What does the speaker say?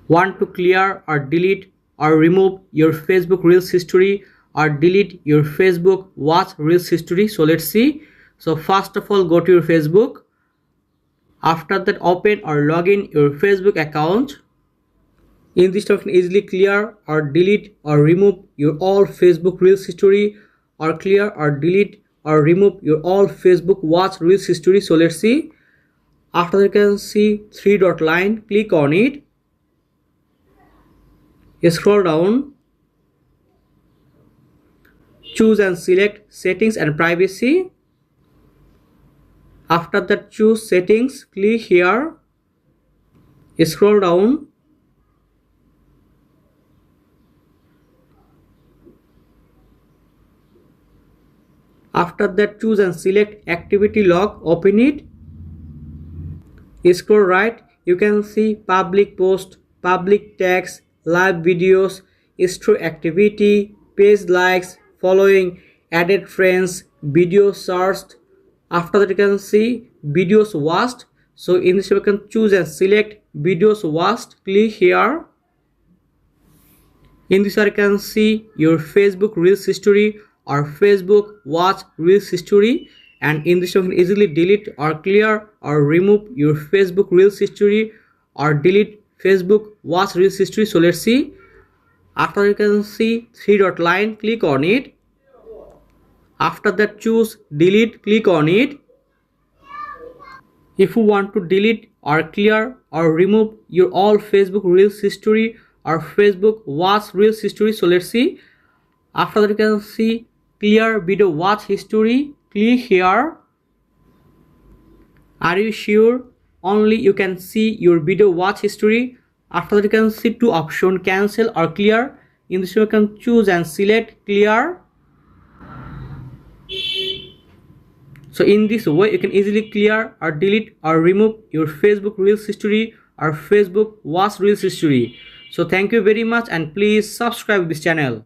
Want to clear or delete or remove your Facebook Reels history or delete your Facebook Watch Reels history? So let's see. So first of all, go to your Facebook. After that, open or log in your Facebook account. In this, you can easily clear or delete or remove your all Facebook Reels history or clear or delete or remove your all Facebook Watch Reels history. So let's see. After that, you can see three dot line, click on it. Scroll down, choose and select settings and privacy. After that, choose settings, click here, scroll down, after that choose and select activity log, open it, scroll right, you can see public post, public tags, live videos, story activity, page likes, following, added friends, video searched. After that, you can see videos watched. So in this, you can choose and select videos watched, click here. In this, you can see your Facebook Reels history or Facebook Watch Reels history, and in this, you can easily delete or clear or remove your Facebook Reels history or delete Facebook Watch Reels history. So let's see. After, you can see three dot line, click on it. After that, choose delete, click on it. If you want to delete or clear or remove your all Facebook Reels history or Facebook Watch Reels history, so let's see. After that, you can see clear video watch history, click here. Are you sure? Only you can see your video watch history. After that, you can see two options, cancel or clear. In this, you can choose and select clear. So in this way, you can easily clear or delete or remove your Facebook Reels history or Facebook Watch Reels history. So thank you very much, and please subscribe this channel.